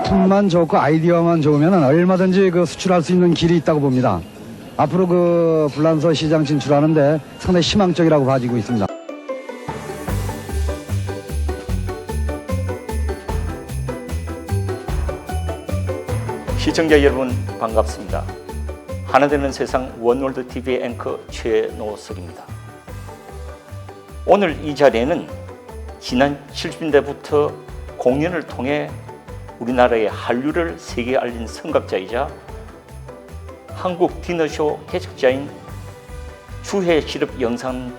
품만 좋고 아이디어만 좋으면 얼마든지 그 수출할 수 있는 길이 있다고 봅니다. 앞으로 그 불란서 시장 진출하는데 상당히 희망적이라고 봐지고 있습니다. 시청자 여러분 반갑습니다. 하나되는 세상 원월드 TV의 앵커 최노석입니다. 오늘 이 자리에는 지난 70년대부터 공연을 통해 우리나라의 한류를 세계에 알린 선각자이자 한국 디너쇼 개척자인 주해실업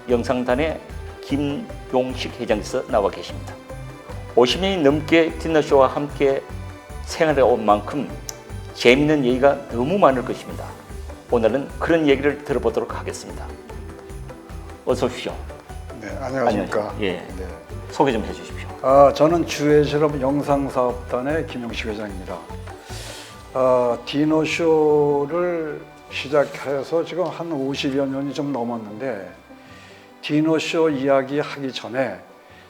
영상단의 김용식 회장께서 나와 계십니다. 50년이 넘게 디너쇼와 함께 생활해 온 만큼 재미있는 얘기가 너무 많을 것입니다. 오늘은 그런 얘기를 들어보도록 하겠습니다. 어서 오십시오. 네, 안녕하십니까. 예, 네. 소개 좀 해주십시오. 저는 주해실업 영상사업단의 김용식 회장입니다. 디너쇼를 시작해서 지금 한 50여 년이 좀 넘었는데, 디너쇼 이야기 하기 전에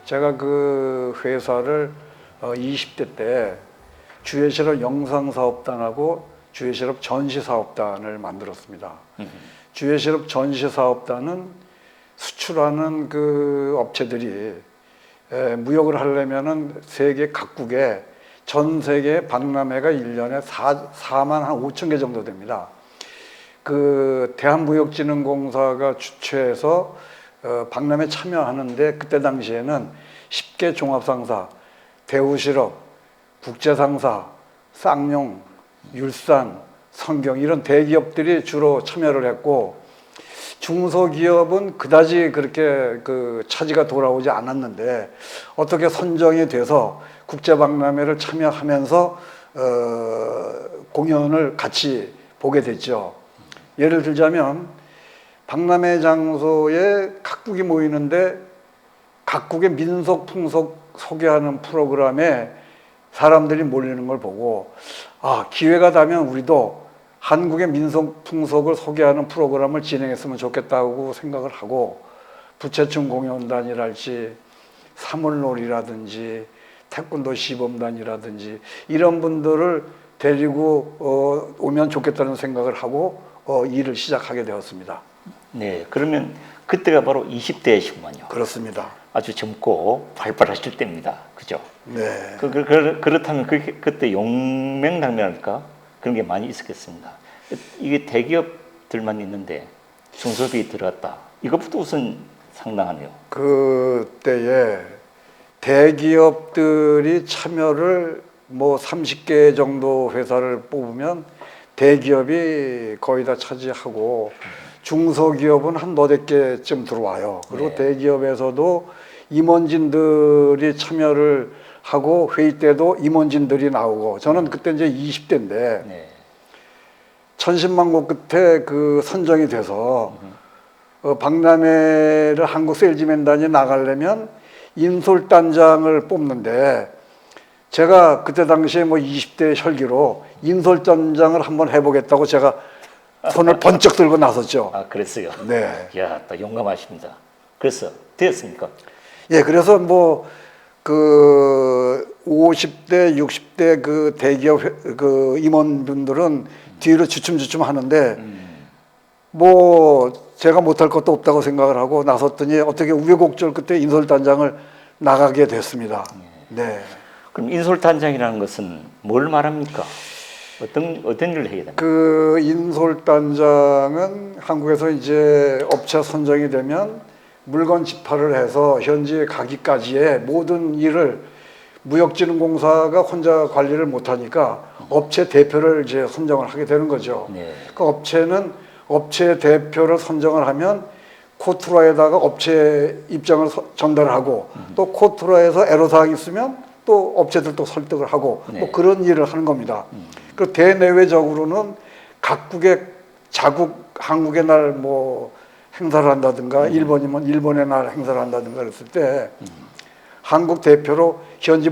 제가 그 회사를 20대 때 주해실업 영상사업단하고 주해실업 전시사업단을 만들었습니다. 주해실업 전시사업단은 수출하는 그 업체들이 무역을 하려면은 세계 각국에 전 세계 박람회가 1년에 4만 한 5천 개 정도 됩니다. 그 대한무역진흥공사가 주최해서 박람회 참여하는데, 그때 당시에는 10개 종합상사, 대우실업, 국제상사, 쌍용, 율산, 성경 이런 대기업들이 주로 참여를 했고, 중소기업은 그다지 그렇게 그 차지가 돌아오지 않았는데, 어떻게 선정이 돼서 국제박람회를 참여하면서 공연을 같이 보게 됐죠. 예를 들자면 박람회 장소에 각국이 모이는데 각국의 민속 풍속 소개하는 프로그램에 사람들이 몰리는 걸 보고, 기회가 되면 우리도 한국의 민속 풍속을 소개하는 프로그램을 진행했으면 좋겠다고 생각을 하고, 부채춤 공연단이랄지 사물놀이라든지 태권도 시범단이라든지 이런 분들을 데리고 오면 좋겠다는 생각을 하고 일을 시작하게 되었습니다. 네, 그러면 그때가 바로 20대시구만요. 그렇습니다. 아주 젊고 활발하실 때입니다. 그죠? 네. 그렇다면 그때 용맹당면할까? 그런 게 많이 있었겠습니다. 이게 대기업들만 있는데 중소기업이 들어갔다. 이것부터 우선 상당하네요. 그때에 대기업들이 참여를 뭐 30개 정도 회사를 뽑으면 대기업이 거의 다 차지하고, 중소기업은 한 너댓 개쯤 들어와요. 그리고 네. 대기업에서도 임원진들이 참여를 하고 회의 때도 임원진들이 나오고, 저는 그때 이제 20대인데 네. 천신만고 끝에 그 선정이 돼서 박람회를 한국 세일즈맨단이 나가려면 인솔단장을 뽑는데, 제가 그때 당시에 뭐 20대 혈기로 인솔단장을 한번 해보겠다고 제가 손을 번쩍 들고 나섰죠. 그랬어요. 네. 야, 또 용감하십니다. 그래서 되었습니까? 예, 그래서 뭐 그 50대, 60대 그 대기업 그 임원분들은 뒤로 주춤주춤 하는데, 뭐 제가 못할 것도 없다고 생각을 하고 나섰더니 어떻게 우여곡절 끝에 인솔단장을 나가게 됐습니다. 네. 그럼 인솔단장이라는 것은 뭘 말합니까? 어떤 일을 해야 됩니까? 그 인솔단장은 한국에서 이제 업체 선정이 되면 물건 집하를 해서 현지에 가기까지의 모든 일을 무역진흥공사가 혼자 관리를 못하니까 업체 대표를 이제 선정을 하게 되는 거죠. 네. 그 업체는 업체 대표를 선정을 하면 코트라에다가 업체 입장을 전달하고, 또 코트라에서 애로사항이 있으면 또 업체들도 설득을 하고, 네. 뭐 그런 일을 하는 겁니다. 그 대내외적으로는 각국의 자국 한국의 날 뭐 행사를 한다든가, 일본이면 일본의 날 행사를 한다든가 그랬을 때 한국 대표로 현지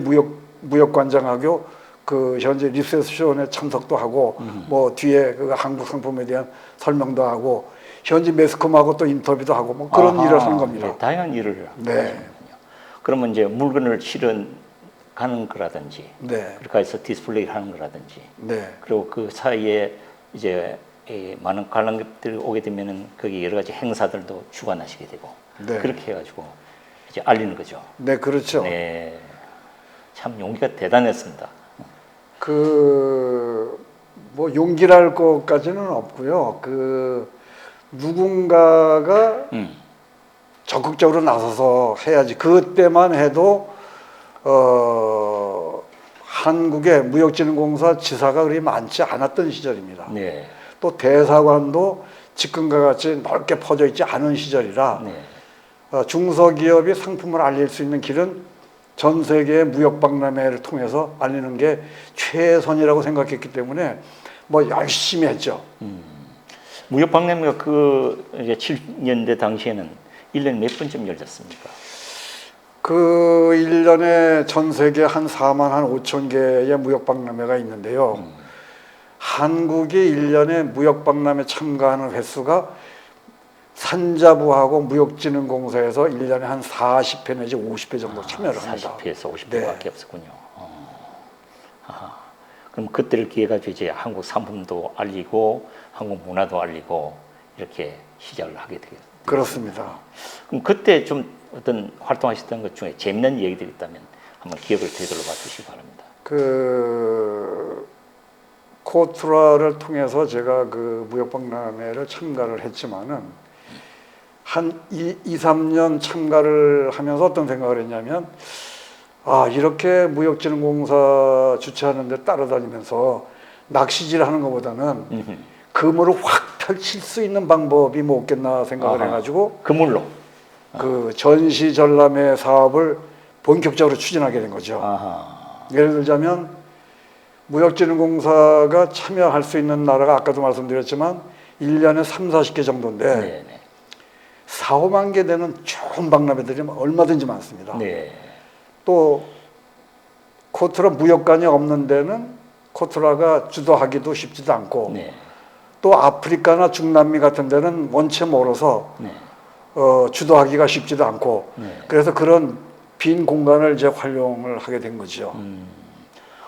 무역관장하고 그 현재 리셉션에 참석도 하고, 뭐 뒤에 그 한국 상품에 대한 설명도 하고, 현지 매스컴하고 또 인터뷰도 하고, 뭐 그런 일을 하는 겁니다. 네, 다양한 일을 네. 하시는군요. 그러면 이제 물건을 실은 가는 거라든지, 네. 그렇게 해서 디스플레이 하는 거라든지, 네. 그리고 그 사이에 이제 이 많은 관람객들이 오게 되면은 거기 여러 가지 행사들도 주관하시게 되고, 네. 그렇게 해가지고 이제 알리는 거죠. 네, 그렇죠. 네, 참 용기가 대단했습니다. 뭐 용기랄 것까지는 없고요. 누군가가 적극적으로 나서서 해야지. 그때만 해도 한국의 무역진흥공사 지사가 그리 많지 않았던 시절입니다. 네, 또 대사관도 지금과 같이 넓게 퍼져 있지 않은 시절이라 네, 중소기업이 상품을 알릴 수 있는 길은 전 세계의 무역박람회를 통해서 알리는 게 최선이라고 생각했기 때문에 뭐 열심히 했죠. 무역박람회가 그 이제 70년대 당시에는 1년에 몇 번쯤 열렸습니까? 그 1년에 전 세계 한 4만 한 5천 개의 무역박람회가 있는데요. 한국이 1년에 무역박람회 참가하는 횟수가 산자부하고 무역진흥공사에서 1년에 한 40회 내지 50회 정도 참여를 합니다. 40회에서 50회밖에 네. 없었군요. 아하. 그럼 그때를 기해 가지고 이제 한국 상품도 알리고 한국 문화도 알리고 이렇게 시작을 하게 되겠습니다. 그렇습니다. 그럼 그때 좀 어떤 활동하셨던 것 중에 재미난 얘기들이 있다면 한번 기억을 되돌려 봐 주시기 바랍니다. 코트라를 통해서 제가 무역박람회를 참가를 했지만은 한 3년 참가를 하면서 어떤 생각을 했냐면 이렇게 무역진흥공사 주최하는 데 따라다니면서 낚시질 하는 것보다는 그물을 확 펼칠 수 있는 방법이 뭐 없겠나 생각을 해가지고 그물로. 전시 전람회 사업을 본격적으로 추진하게 된 거죠. 아하. 예를 들자면 무역진흥공사가 참여할 수 있는 나라가 아까도 말씀드렸지만 1년에 3, 40개 정도인데 네네. 4, 5만 개 되는 좋은 박람회들이 얼마든지 많습니다. 네. 또 코트라 무역관이 없는 데는 코트라가 주도하기도 쉽지도 않고 네. 또 아프리카나 중남미 같은 데는 원체 멀어서 네. 주도하기가 쉽지도 않고 네. 그래서 그런 빈 공간을 이제 활용을 하게 된 거죠.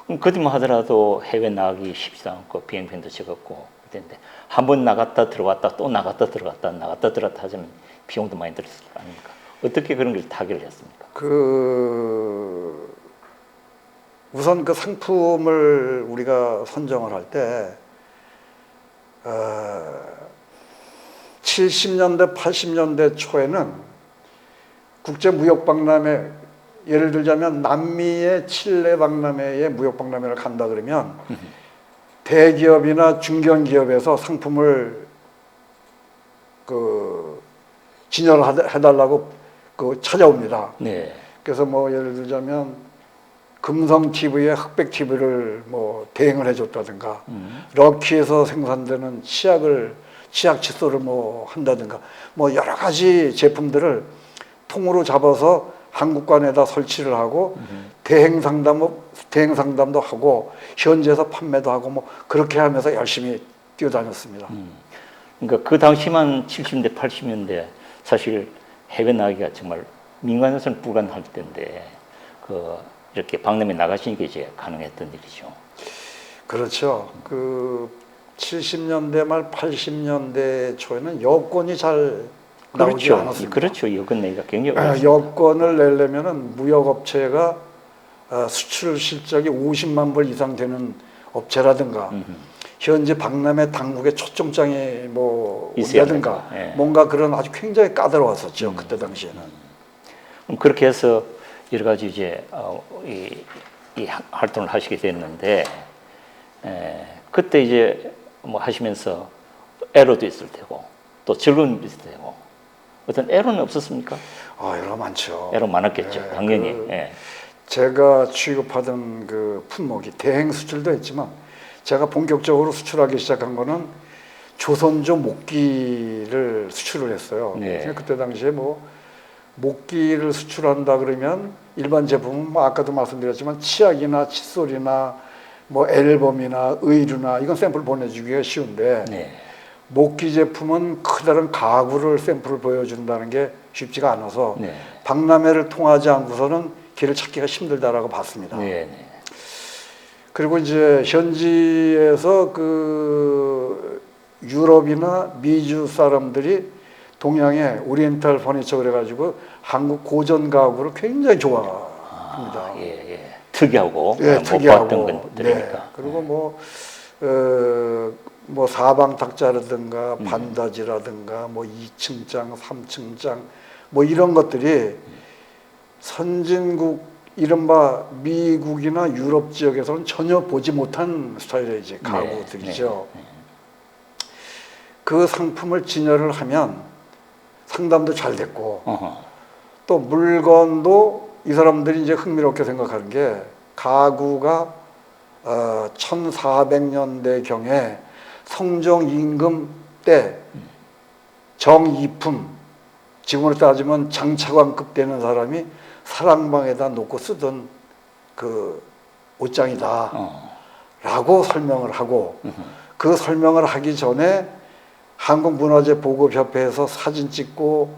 그럼 그때만 하더라도 해외 나가기 쉽지도 않고 비행편도 적었고 그랬는데 한 번 나갔다 들어왔다 또 나갔다 들어갔다 나갔다 들어갔다 하자면 비용도 많이 들었을 거 아닙니까? 어떻게 그런 걸 타결을 했습니까? 우선 그 상품을 우리가 선정을 할 때 70년대, 80년대 초에는 국제무역박람회 예를 들자면 남미의 칠레 박람회에 무역박람회를 간다 그러면 대기업이나 중견기업에서 상품을 진열해달라고 찾아옵니다. 네. 그래서 뭐 예를 들자면 금성 TV에 흑백 TV를 뭐 대행을 해줬다든가, 럭키에서 생산되는 치약 칫솔을 뭐 한다든가, 뭐 여러 가지 제품들을 통으로 잡아서 한국관에다 설치를 하고 대행 상담도 하고 현지에서 판매도 하고 뭐 그렇게 하면서 열심히 뛰어다녔습니다. 그러니까 그 당시만 70년대, 80년대 사실 해외 나가기가 정말 민간에서는 불가능할 때인데 이렇게 박람회 나가시니까 이제 가능했던 일이죠. 그렇죠. 70년대 말 80년대 초에는 여권이 잘 나오지 그렇죠. 않았습니다. 그렇죠. 여권 내기가 굉장히 어렵습니다. 여권을 내려면은 무역업체가 수출 실적이 50만 불 이상 되는 업체라든가 현재 박람회 당국의 초청장이 뭐 온다든가 예. 뭔가 그런 아주 굉장히 까다로웠었죠. 그때 당시에는. 그럼 그렇게 해서 여러 가지 이제 이 활동을 하시게 됐는데 그때 이제 뭐 하시면서 에러도 있을 테고 또 즐거움도 있을 테고 어떤 에러는 없었습니까? 에러 많죠. 에러 많았겠죠. 네, 당연히. 제가 취급하던 그 품목이 대행 수출도 했지만 제가 본격적으로 수출하기 시작한 거는 조선조 목기를 수출을 했어요. 네. 그때 당시에 뭐 목기를 수출한다 그러면 일반 제품은 뭐 아까도 말씀드렸지만 치약이나 칫솔이나 뭐 앨범이나 의류나 이건 샘플 보내주기가 쉬운데 네. 목기 제품은 커다란 가구를 샘플을 보여준다는 게 쉽지가 않아서 네. 박람회를 통하지 않고서는 길을 찾기가 힘들다라고 봤습니다. 네, 네. 그리고 이제 현지에서 그 유럽이나 미주 사람들이 동양의 오리엔탈 퍼니처 그래가지고 한국 고전 가구를 굉장히 좋아합니다. 예, 예. 특이하고 예, 못 특이하고. 봤던 것들이니까. 네. 그리고 뭐 사방탁자라든가 반다지라든가 뭐 2층장, 3층장 뭐 이런 것들이 선진국 이른바 미국이나 유럽 지역에서는 전혀 보지 못한 스타일의 이제 가구들이죠. 네, 네. 그 상품을 진열을 하면 상담도 잘 됐고 어허. 또 물건도 이 사람들이 이제 흥미롭게 생각하는 게 가구가 1400년대경에 성종 임금 때 정이품, 지금으로 따지면 장차관급 되는 사람이 사랑방에다 놓고 쓰던 그 옷장이다 라고 설명을 하고 그 설명을 하기 전에 한국문화재보급협회에서 사진 찍고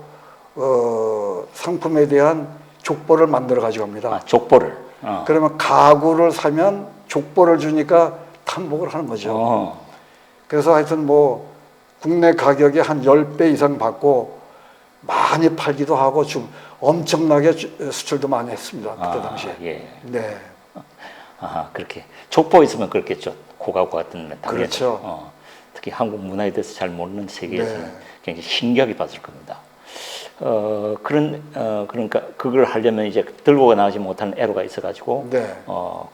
상품에 대한 족보를 만들어 가지고 갑니다. 아, 족보를. 그러면 가구를 사면 족보를 주니까 탐복을 하는 거죠. 그래서 하여튼 뭐 국내 가격이 한 10배 이상 받고 많이 팔기도 하고 좀 엄청나게 수출도 많이 했습니다. 그때 당시에. 예. 네. 아, 그렇게 족보 있으면 그렇겠죠. 고가구 같은 면 당연히. 그렇죠. 특히 한국 문화에 대해서 잘 모르는 세계에서는 네. 굉장히 신기하게 봤을 겁니다. 그러니까 그걸 하려면 이제 들고 나가지 못하는 애로가 있어가지고, 네.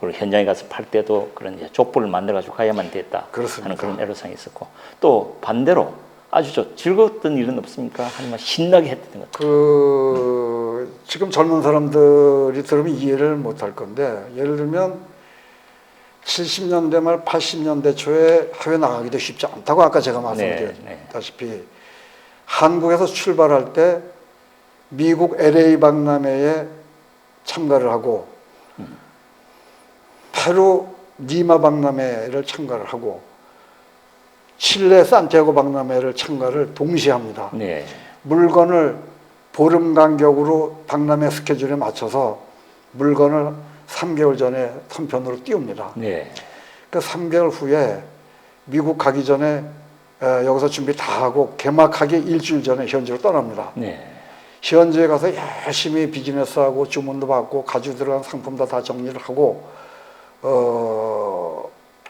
그리고 현장에 가서 팔 때도 그런 이제 족보를 만들어가지고 가야만 됐다 그렇습니까? 하는 그런 애로사항이 있었고, 또 반대로 아주 즐거웠던 일은 없습니까? 아니면 신나게 했던 것. 지금 젊은 사람들이 들으면 이해를 못할 건데 예를 들면 70년대 말 80년대 초에 해외 나가기도 쉽지 않다고 아까 제가 말씀드렸다시피 한국에서 출발할 때 미국 LA 박람회에 참가를 하고 페루 리마 박람회를 참가를 하고 칠레 산티아고 박람회를 참가를 동시에 합니다. 네. 물건을 보름 간격으로 박람회 스케줄에 맞춰서 물건을 3개월 전에 선편으로 띄웁니다. 네. 그 3개월 후에 미국 가기 전에 여기서 준비 다 하고 개막하기 일주일 전에 현지로 떠납니다. 네. 현지에 가서 열심히 비즈니스하고 주문도 받고 가지고 들어간 상품도 다 정리를 하고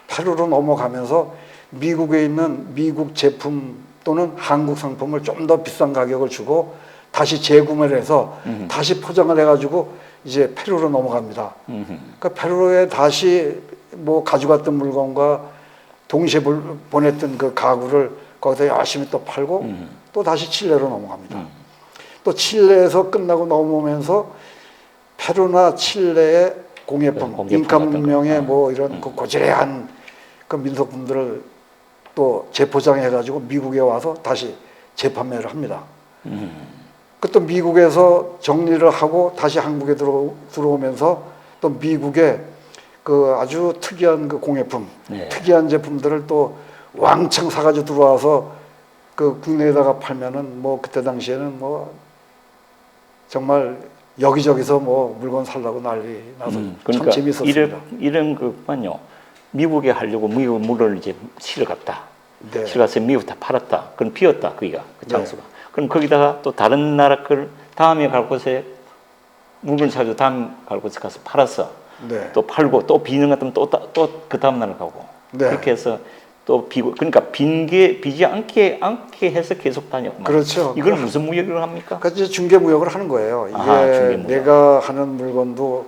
페루로 넘어가면서 미국에 있는 미국 제품 또는 한국 상품을 좀 더 비싼 가격을 주고 다시 재구매를 해서 다시 포장을 해가지고 이제 페루로 넘어갑니다. 그러니까 페루에 다시 뭐 가져갔던 물건과 동시에 보냈던 그 가구를 거기서 열심히 또 팔고 또 다시 칠레로 넘어갑니다. 또 칠레에서 끝나고 넘어오면서 페루나 칠레의 공예품, 잉카 문명의 뭐 이런 그 고지레한 그 민속품들을 또 재포장해가지고 미국에 와서 다시 재판매를 합니다. 그 또 미국에서 정리를 하고 다시 한국에 들어오면서 또 미국의 그 아주 특이한 그 공예품, 네. 특이한 제품들을 또 왕창 사가지고 들어와서 그 국내에다가 팔면은 뭐 그때 당시에는 뭐 정말 여기저기서 뭐 물건 살라고 난리 나서 그러니까 참 재밌었습니다. 이런 그만요. 미국에 하려고 미국 물을 이제 실어 갔다. 네. 실어 가서 미국 다 팔았다. 그럼 비었다 거기가 그 장소가. 그럼 거기다가 또 다른 나라 걸 다음에 갈 곳에 물건 사서 다음 갈 곳에 가서 팔았어. 네. 또 팔고 또 비는 것 같으면 또 그 다음 나라 가고. 네. 그렇게 해서 또 비고 그러니까 비지 않게 해서 계속 다녔고. 그렇죠. 이걸 무슨 무역을 합니까? 그러니까 이제 중개무역을 하는 거예요. 이게 중개무역. 내가 하는 물건도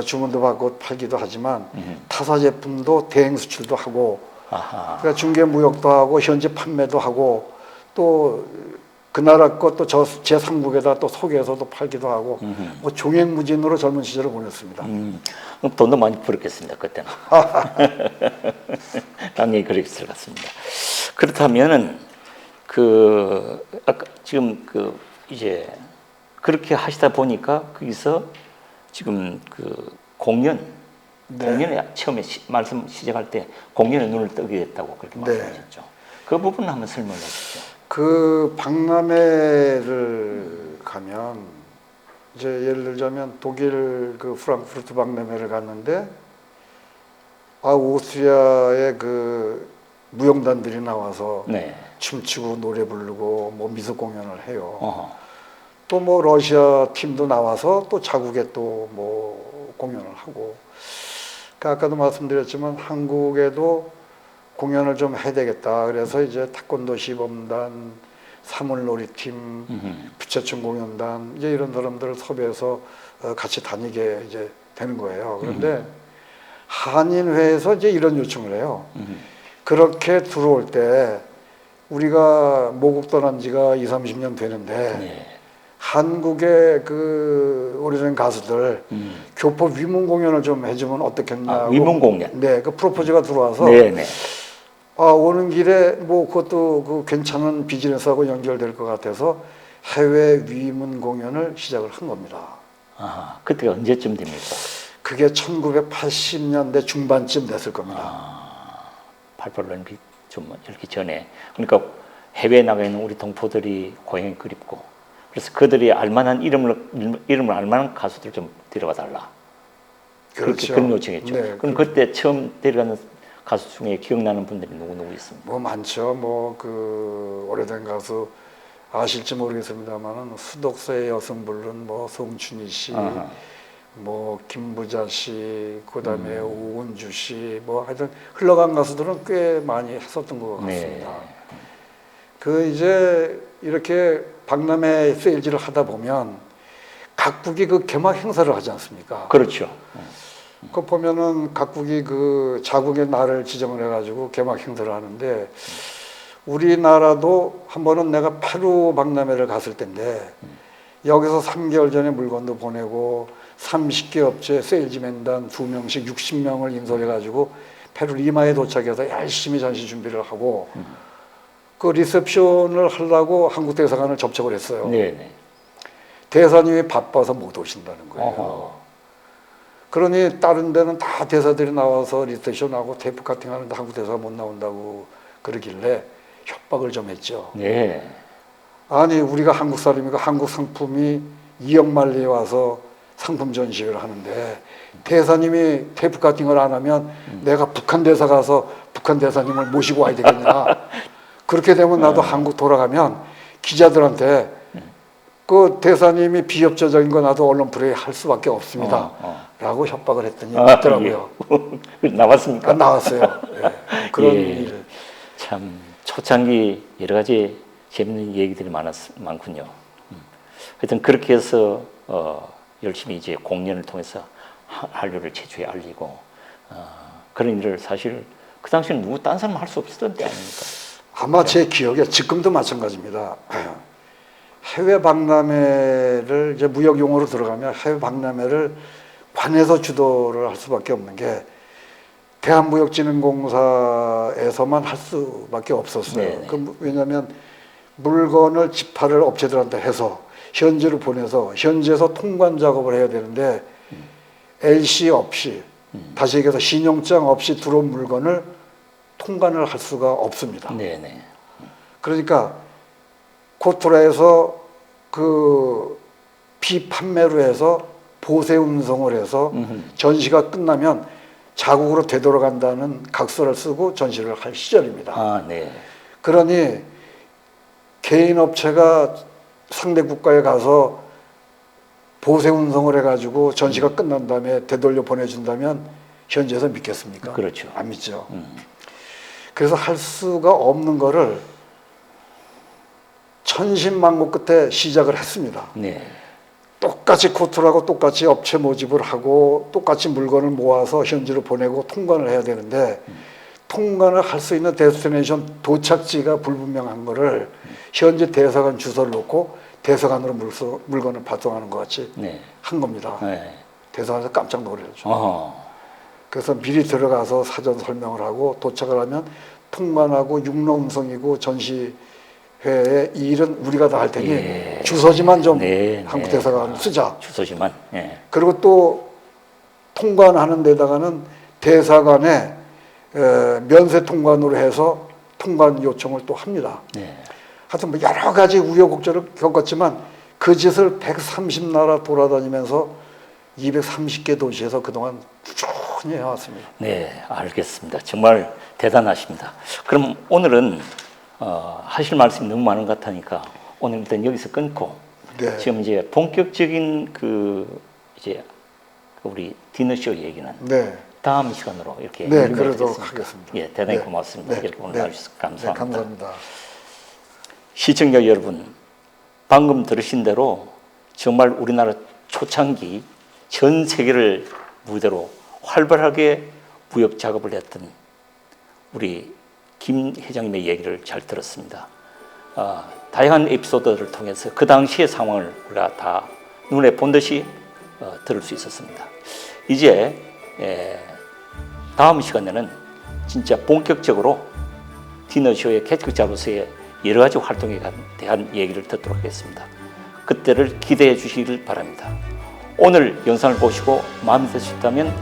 주문도 받고 팔기도 하지만 타사 제품도 대행 수출도 하고 그러니까 중개무역도 하고 현지 판매도 하고 또 그 나라 것도 제 상국에다 또 소개해서도 팔기도 하고 뭐 종횡무진으로 젊은 시절을 보냈습니다. 그럼 돈도 많이 벌었겠습니다 그때는. 당연히 그랬을 것 같습니다. 그렇다면은 그 아까 지금 그 이제 그렇게 하시다 보니까 거기서 지금 그 공연에 처음에 말씀 시작할 때 공연에 눈을 뜨게 됐다고 그렇게 말씀하셨죠. 그 부분 한번 설명해 주시죠. 그 박람회를 가면 이제 예를 들자면 독일 그 프랑크푸르트 박람회를 갔는데 오스트리아의 그 무용단들이 나와서 네. 춤추고 노래 부르고 뭐 미술 공연을 해요. 어허. 또 뭐 러시아 팀도 나와서 또 자국에 또 뭐 공연을 하고. 그러니까 아까도 말씀드렸지만 한국에도 공연을 좀 해야 되겠다. 그래서 이제 태권도 시범단, 사물놀이팀, 부채춤 공연단 이제 이런 사람들을 섭외해서 같이 다니게 이제 되는 거예요. 그런데 한인회에서 이제 이런 요청을 해요. 그렇게 들어올 때 우리가 모국 떠난 지가 20, 30년 되는데 네. 한국의 그 오래된 가수들 교포 위문 공연을 좀 해주면 어떻겠냐고. 위문 공연. 네, 그 프로포즈가 들어와서 네네. 오는 길에 뭐 그것도 그 괜찮은 비즈니스하고 연결될 것 같아서 해외 위문 공연을 시작을 한 겁니다. 아, 그때가 언제쯤 됩니까? 그게 1980년대 중반쯤 됐을 겁니다. 88올림픽 좀 이렇게 전에. 그러니까 해외에 나가 있는 우리 동포들이 고향이 그립고, 그래서 그들이 알만한 이름을 알만한 가수들 좀 데려가 달라. 그렇죠. 그런 요청했죠. 네, 그럼 그때 처음 데려가는 가수 중에 기억나는 분들이 누구 있습니까? 뭐 많죠. 뭐 그 오래된 가수 아실지 모르겠습니다만은 수덕사의 여성 부른 뭐 송춘희 씨, 아하. 뭐 김부자 씨, 그다음에 오은주 씨, 뭐 하여튼 흘러간 가수들은 꽤 많이 했었던 것 같습니다. 네. 그 이제 이렇게 박람회 세일즈를 하다 보면 각국이 그 개막 행사를 하지 않습니까? 그렇죠. 그 보면은 각국이 그 자국의 날을 지정을 해가지고 개막 행사를 하는데 우리나라도 한 번은 내가 페루 박람회를 갔을 때인데 여기서 3개월 전에 물건도 보내고 30개 업체 세일즈맨단 2명씩 60명을 인솔해가지고 페루 리마에 도착해서 열심히 전시 준비를 하고 그 리셉션을 하려고 한국 대사관을 접촉을 했어요. 네네. 대사님이 바빠서 못 오신다는 거예요. 어허. 그러니 다른 데는 다 대사들이 나와서 리셉션하고 테이프 카팅하는데 한국 대사가 못 나온다고 그러길래 협박을 좀 했죠. 네. 아니 우리가 한국 사람이고 한국 상품이 2억 말리에 와서 상품 전시회를 하는데 대사님이 테이프 카팅을 안 하면 내가 북한 대사 가서 북한 대사님을 모시고 와야 되겠냐. 그렇게 되면 나도 한국 돌아가면 기자들한테 그 대사님이 비협조적인 거 나도 언론 프레이 할 수밖에 없습니다. 라고 협박을 했더니 있더라고요. 예. 나왔습니까? 나왔어요. 예. 그런 예. 일. 참 초창기 여러 가지 재밌는 얘기들이 많군요. 하여튼 그렇게 해서 열심히 이제 공연을 통해서 한류를 최초에 알리고 그런 일을 사실 그 당시에는 누구 딴 사람 할 수 없었던 때 아닙니까? 아마 제 기억에 지금도 마찬가지입니다. 해외 박람회를 이제 무역 용어로 들어가면 해외 박람회를 관에서 주도를 할 수밖에 없는 게 대한무역진흥공사에서만 할 수밖에 없었어요. 왜냐하면 물건을 집하를 업체들한테 해서 현지로 보내서 현지에서 통관 작업을 해야 되는데 LC 없이 다시 얘기해서 신용장 없이 들어온 물건을 통관을 할 수가 없습니다. 네네. 그러니까 코트라에서 그 비판매로 해서 보세 운송을 해서 전시가 끝나면 자국으로 되돌아간다는 각서를 쓰고 전시를 할 시절입니다. 아, 네. 그러니 개인 업체가 상대 국가에 가서 보세 운송을 해가지고 전시가 끝난 다음에 되돌려 보내준다면 현지에서 믿겠습니까? 그렇죠. 안 믿죠. 그래서 할 수가 없는 거를 천신만고 끝에 시작을 했습니다. 네. 똑같이 코트라고 똑같이 업체 모집을 하고 똑같이 물건을 모아서 현지로 보내고 통관을 해야 되는데 통관을 할 수 있는 데스티네이션 도착지가 불분명한 거를 현지 대사관 주소를 놓고 대사관으로 물건을 발송하는 것 같이 네. 한 겁니다. 네. 대사관에서 깜짝 놀랐죠. 어허. 그래서 미리 들어가서 사전 설명을 하고 도착을 하면 통관하고 육로 운송이고 전시회의 이 일은 우리가 다 할 테니 예. 주소지만 좀 네, 한국 네. 대사관을 쓰자. 주소지만. 예. 그리고 또 통관하는 데다가는 대사관에 면세 통관으로 해서 통관 요청을 또 합니다. 네. 하여튼 뭐 여러 가지 우여곡절을 겪었지만 그 짓을 130나라 돌아다니면서 230개 도시에서 그동안 꾸준히 해왔습니다. 네, 알겠습니다. 정말 대단하십니다. 그럼 오늘은 하실 말씀이 너무 많은 것 같으니까 오늘 일단 여기서 끊고 네. 지금 이제 본격적인 이제 우리 디너쇼 얘기는 네. 다음 시간으로 이렇게 네, 연결이 그러도록 되겠습니다. 하겠습니다. 예, 대단히 네. 고맙습니다. 네. 이렇게 오늘 네. 나와주셔서 감사합니다. 네, 감사합니다. 시청자 여러분, 방금 들으신 대로 정말 우리나라 초창기 전 세계를 무대로 활발하게 무역 작업을 했던 우리 김 회장님의 얘기를 잘 들었습니다. 다양한 에피소드를 통해서 그 당시의 상황을 우리가 다 눈에 본 듯이 들을 수 있었습니다. 이제 다음 시간에는 진짜 본격적으로 디너쇼의 개척자로서의 여러 가지 활동에 대한 얘기를 듣도록 하겠습니다. 그때를 기대해 주시길 바랍니다. 오늘 영상을 보시고 마음에 드셨다면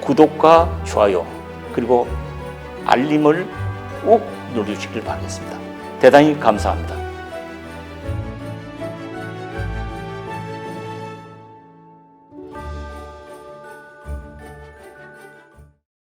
구독과 좋아요 그리고 알림을 꼭 눌러주시길 바라겠습니다. 대단히 감사합니다.